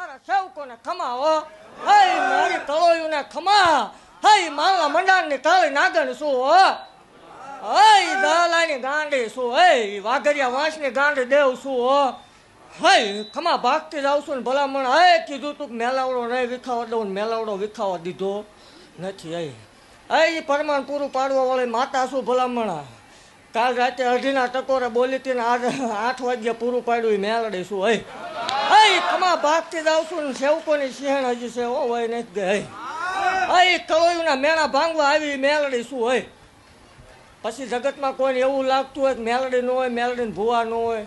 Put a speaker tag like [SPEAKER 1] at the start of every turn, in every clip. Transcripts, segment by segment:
[SPEAKER 1] મારા સેવકોને ખમા હો હઈ મારી તળોયુને ખમા હઈ માલા મંડાણની કાળી નાગણ શું હો હઈ દલાની ગાંડી શું હઈ વાઘરિયા વાંસની ગાંડી દેવ શું હો હઈ ખમા ભાગતી જાઉં છું ને ભલામણ હે કીધું તું મેલાવડો નહીં વિખાવા દઉં મેલાવડો વિખાવા દીધો નથી હઈ પરમાણ પૂરું પાડવા વાળી માતા શું ભલામણ કાલ રાતે અઢીના ટકોરે બોલી હતી ને આજે 8 વાગ્યે પૂરું પાડ્યું મેલડી શું હઈ ખમા ભાગતી જાઉં છું ને સેવકોની સિંહણ હજી છે ઓ હોય નથી ગઈ હઈ કળોયુંના મેણા ભાંગવા આવી મેલડી શું હોય પછી જગતમાં કોઈને એવું લાગતું હોય કે મેલડી ન હોય મેલડીને ભૂવા ન હોય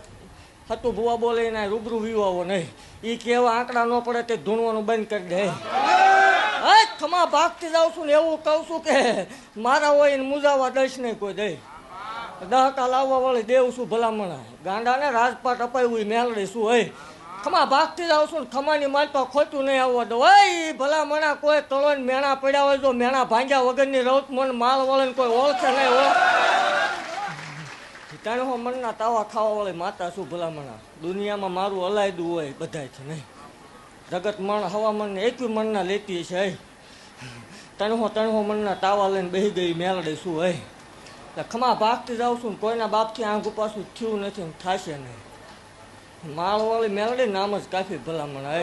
[SPEAKER 1] હતું ભૂવા બોલે ને રૂબરૂ વિવાવો નહીં એ કેવા આંકડા ન પડે તે ધૂણવાનું બંધ કરી દે હે ખમા ભાગતી જાઉં છું ને એવું કહું છું કે મારા હોય ને મુજાવા દઈશ નહીં કોઈ દે દહકા લાવવા વાળી દેવ શું ભલામણ ગાંડાને રાજપાટ અપાયું મેલડી શું હોય ખમા ભાગતી જાઉં છું ને ખમાની માલપા ખોટું નહીં આવવા દો હોય ભલામણા કોઈ તળો ને મેણા પડ્યા હોય જો મેણા ભાંગ્યા વગરની રૌત મન માલ વાળે કોઈ ઓળખે નહીં હોય તાણે હો મનના તાવા ખાવા વાળી માતા શું ભલામણા દુનિયામાં મારું અલાયદું હોય બધાયથી નહીં જગત મણ હવામન ને એકવી મનના લેતી છે તણહો મનના તાવા લઈને બેસી ગઈ મેલડી શું હોય ખમા ભાગતી જાઉં છું ને કોઈના બાપથી આંખ પાછું થયું નથી ને થશે નહીં માળવાળી મેલડી નામ જ કાફી ભલામણ હે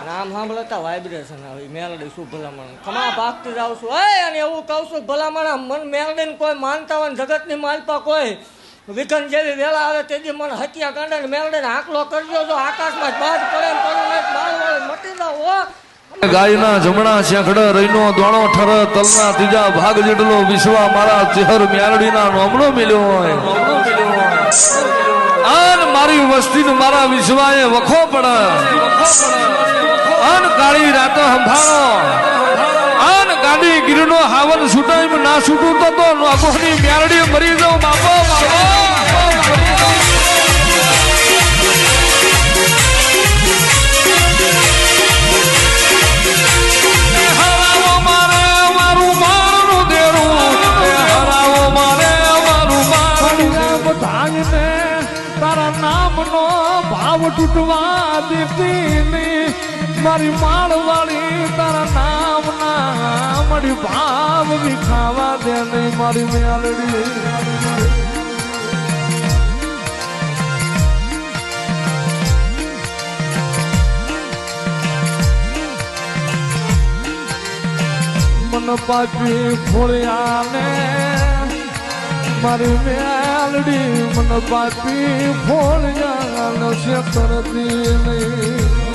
[SPEAKER 1] નામ સાંભળતા વાઇબ્રેશન આવી મેલડી શું ભલામણ ખમા ભાગતી જાઉં છું હે અને એવું કહું છું ભલામણ મન મેલડીને કોઈ માનતા હોય જગતની માલપા કોઈ વિઘન જેવી વેળા આવે તેથી મને હત્યા કાંડે ને મેલડીને આંકલો કરજો જો આકાશમાં જ બાજ પડે એમ કરું ને માળવાળી મટી જાવ હો
[SPEAKER 2] ગાયના જમણા શેખડ રઈનો દોણો ઠર તલના ત્રીજા ભાગ જેટલો વિશ્વા મારા ચહેર મ્યાલડીના નોમણો મિલ્યો હોય આન મારી વસ્તીને મારા વિશ્વાએ વખો પડે આન કાળી રાતો સંભાળો આન ગાડી ગીરનો હાવન છૂટાઈ ના છૂટું તો નોકોની મ્યાલડી મરી જાઉં બાપો તારા નામનો ભાવ તૂટવા દેતી નહીં મારી માળવાળી તારા નામના મળી ભાવ વિખાવા દે નહીં મારી મેલડી મન પાપી ફોળ્યા ને મારી મેલડી મન પાપી ફોળ્યા છે તરતી નહીં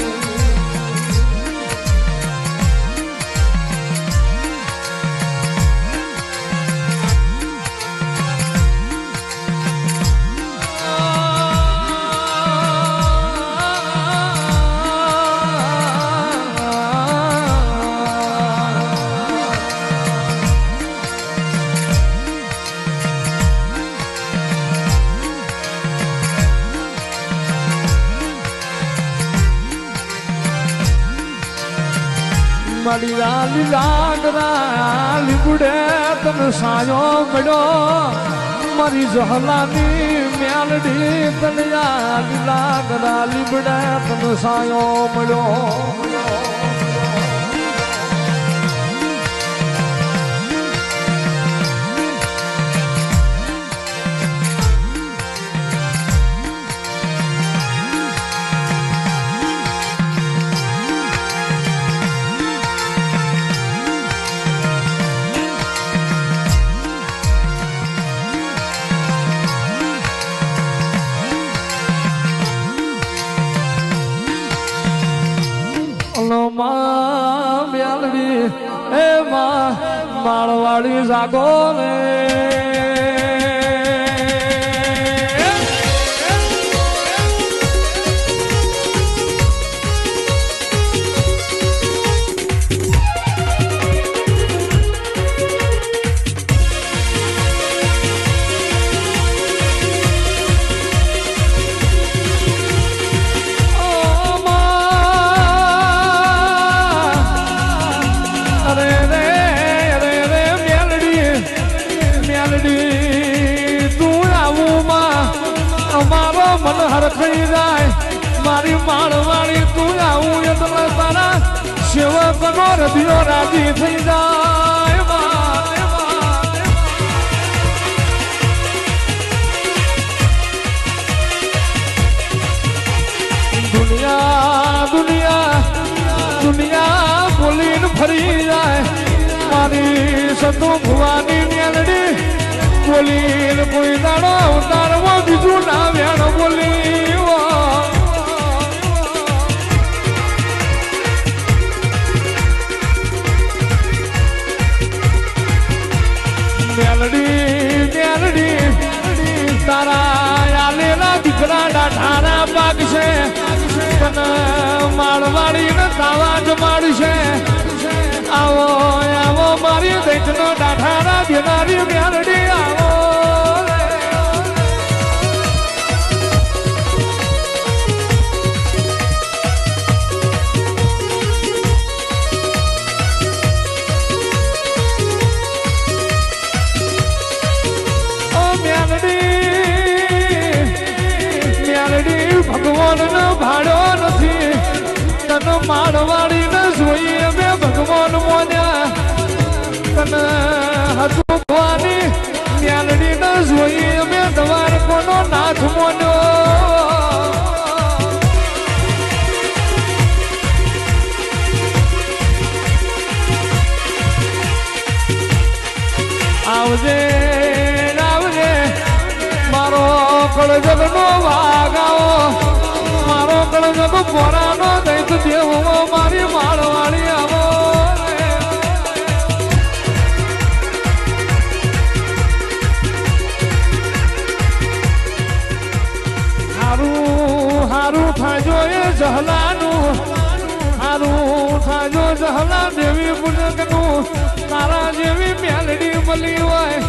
[SPEAKER 2] મારી લાલી લાગરા લીબડે તને સાયો મળ્યો મારી જહલાની મેલડી તને લાલી લાગરા લીબડે તને સાયો મળ્યો મેલડી એ માળવાળી જાગો રે મન હરખાઈ જાય મારી માળવાળી તું આવું સેવકનો હૃદયો રાજી થઈ જાય માને માને દુનિયા દુનિયા દુનિયા બોલીને ફરી જાય મારી સતુ ભુવાની મેલડી બોલીને કોઈ દાડો ઉતારવો બીજું ના વેણ બોલી મેલડી મેલડી તારા આલેલા દીકરા ડાઢારા પાક છે તને માળવાડી ને તાવા જ માડશે આવો આવો મારી દૈતનો ડાઢારા દેનારી મેલડી આવો ભગવાન નો ભાડો નથી તને માળવાડી ને જોઈએ અમે ભગવાન મોન્યા તને હતું ભવાની મ્યાલડી ને જોઈએ અમે દવાર કોનો નાથ મોન્યો આવજે આવજે મારો કળજગનો વાગાવો મારો કળજગ પોરાનો દૈત દેવો મારી માળવાળી આવો હારું હારું થાજો એ જહલાનું હારું થાજો જહલા દેવી પુનકનું તારા જેવી મેલડી મળી હોય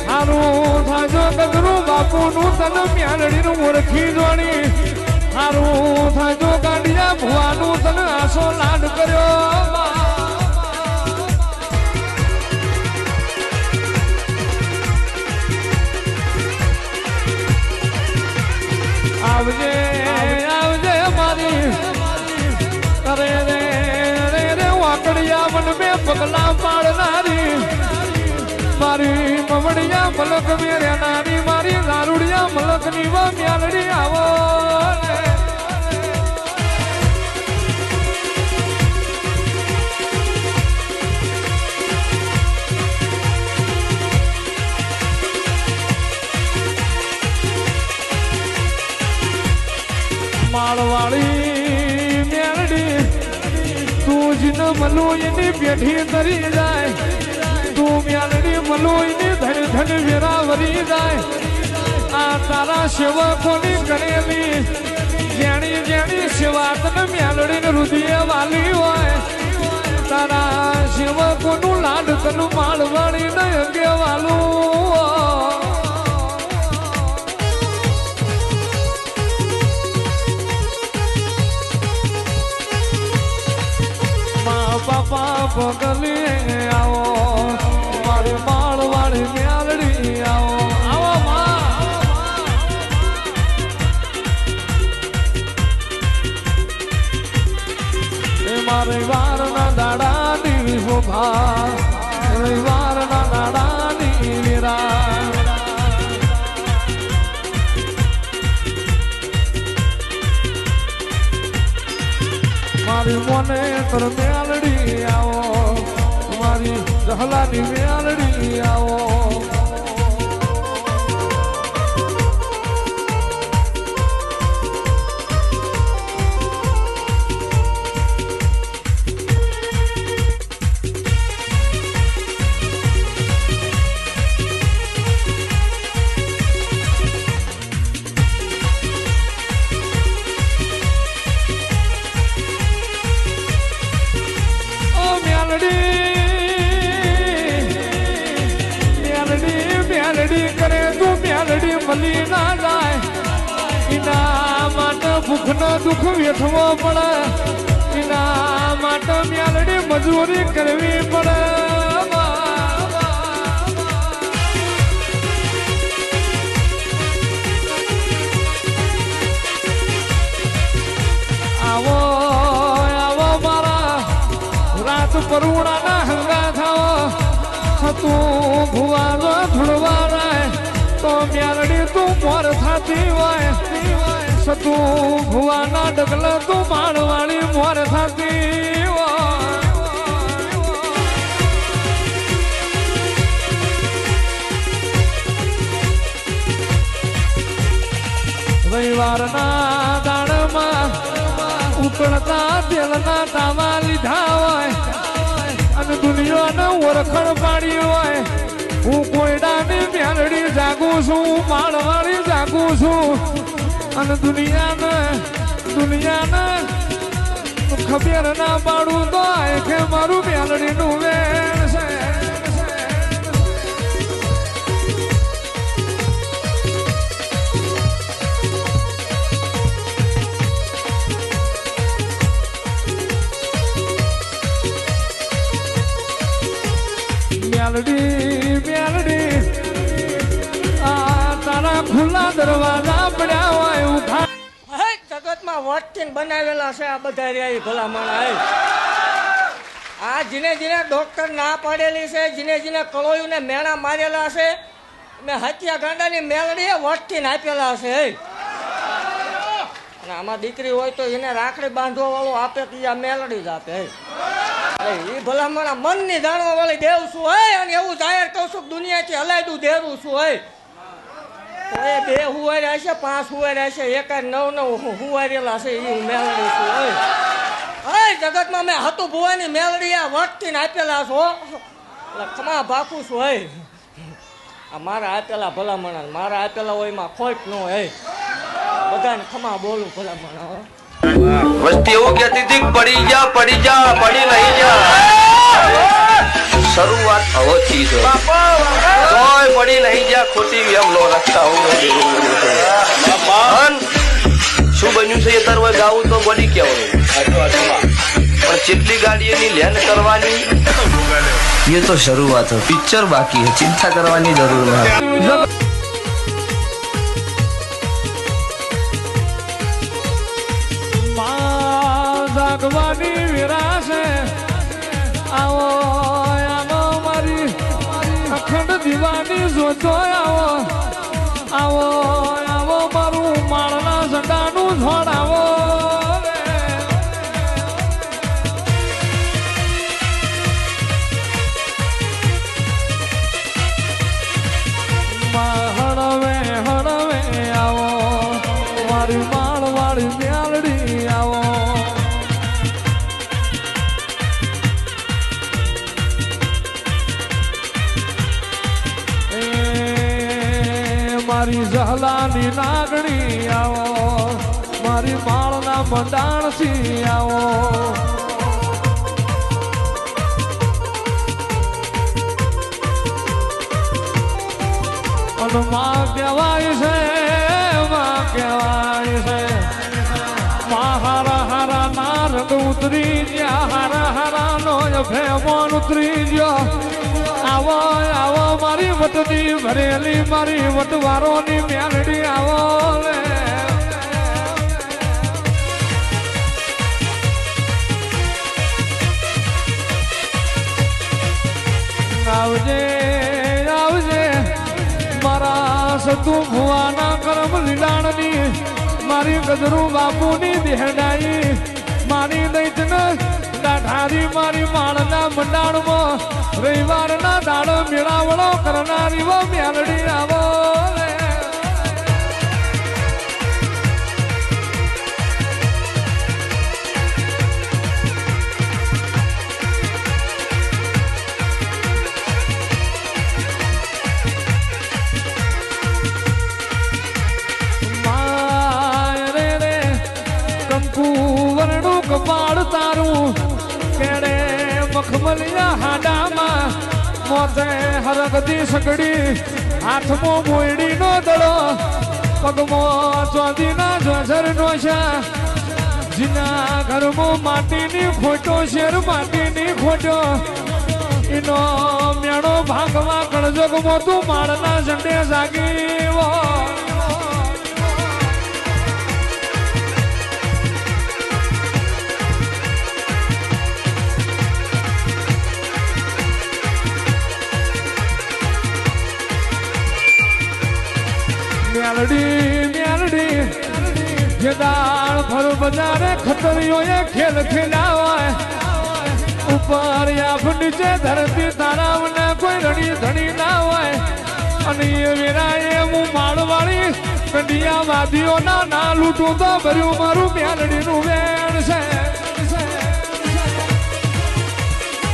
[SPEAKER 2] હારું થાજો ગગરું બાપુનું તને મ્યાલડીનું ઓળખી જોણી હારું થાજો ગાંડિયા ભુવાનું તને આસો લાડ કર્યો આવજે આવજે મારી અરે રે રે રે વાકડિયા મન મેં પગલા પાડનારી મારી મમડિયા મલક મેરે નાની મારી દારૂડિયા મલક ની મ્યાલડી આવો માળવાળી મેલડી તું જીને મલો એની પેઠી તરી જાય તું મ્યાલડી મલો એની ધડ ધડ વેરા વરી જાય આ તારા સેવકોની કરેલી જેણી જેણી સેવા તને મ્યાલડી ને હૃદય વાલી હોય તારા સેવકોનું લાડ તનું માળવાળી ને અંગે વાલું બાપા પગલી આવો મારી માળવાળી મ્યાલડી આવો આવો મારે વારના દાડાની શોભા વારના દાડાની વીરા મારી મોને તર મેલડી આવો મારી જહલાની મેલડી આવો મલી ના જાય એના માટે ભૂખનો દુઃખ વેઠવો પડે એના માટે મ્યાલડી મજૂરી કરવી પડે આવો આવો મારા પરુણાના હંગા થાવ તું ભુવાનો ધૂળવા રાય તો મ્યાલડી તું મોર થાતી હોય સતું ભુવાના ડગલા તું માળવાળી મોર થાતી હોય રવિવારના દાડમાં ઉકળતા તેલના તાવા લીધા હોય અને દુનિયાને ઓળખણ પાડી હોય હું કોયડાની મેલડી જાગું છું માળવાળી જાગું છું અને દુનિયાને ખબર ના પાડું તો કે મારું મેલડીનું વેણ છે મેલડી આ તારા ખુલ્લા દરવાજા પડ્યા હોય ઉભા
[SPEAKER 1] જગતમાં વટકીને બનાવેલા છે આ બધા રહ્યા ભલામણ આ જીને ડોક્ટર ના પાડેલી છે જીને કળોયું ને મેણા મારેલા છે મેં હત્યા ગાંડાની મેલડીએ વટકીને આપેલા છે અને આમાં દીકરી હોય તો એને રાખડી બાંધવા વાળો આપે તો આ મેલડી જ આપે એ ભલામણ મનની જાણવા વાળી દેવ છું હોય અને એવું જાહેર કહું છું દુનિયાથી હલાયદું દેવું છું હોય એ બે હુવાર્યા છે 5 હુવાર્યા છે એક 9 હુવારેલા છે એ હું મેલડી છું હોય જગતમાં મેં હતું ભુવાની મેલડી આ વટકીને આપેલા છો એટલે ખમા ભાખું છું હોય આ મારા આપેલા ભલામણ મારા આપેલા હોય એમાં ખોટ ન હોય બધાને ખમા બોલું ભલામણ
[SPEAKER 3] વસ્તી એવું કહેતી હતી પડી જા પડી નહીં જા શરૂઆત હવથી છે કોઈ પડી નહીં જા ખોટી એમ નો રસ્તા શું બન્યું છે એ તરવા ગાવું તો બોડી કહેવાનું પણ જેટલી ગાડી એની લેન કરવાની એ તો શરૂઆત પિક્ચર બાકી છે ચિંતા કરવાની જરૂર નથી
[SPEAKER 2] ભગવાની વિરાશે આવો મારી અખંડ દીવાની જોતો આવો મારું માળના ઝંડાનું ધોડાવો હળવે આવો મારી માળવાળી મેલડી આવો મારી જહલાની નાગણી આવો મારી માળના મંડાણથી આવો અને માં કહેવાય છે માં હારા હારા ના રંગ ઉતરી ગયા હારા હારા નો ભેમોન ઉતરી ગયો આવો મારી વટની ભરેલી મારી વટવારોની મેલડી આવો લે આવજે મારા સતુ ભુવાના કરમ લીલાણની મારી ગજરું બાપુની દેહડાઈ મારી દૈતને દાઢારી મારી માળના મંડાણમાં રવિવારના દાડો મેળાવડો કરનારી વો મેલડી આવો કંકુ વરણું કપાળ તારું કેડે મખમલિયા હાડામાં મોતે હરગતી સગડી હાથમાં મોયડીનો દડો પગમાં ચોદીના જોઝરનો છે જીના ઘરમાં માટીની ખોટો શેર માટીની ખોટો એનો મેળો ભાગવા કણજોગમાં તું માળના ઝંડે જાગીવો મેલડી જે દાળ ભર બજારે ખતરીઓએ ખેલ ખેલ્યા હોય ઉપર યાફ નીચે ધરતી તારાવને કોઈ રડી ધણી ના હોય અને એ વેરાએ હું માળવાળી કંડિયા વાદીઓના ના લૂંટું તો ભર્યું મારું મેલડીનું વેણ છે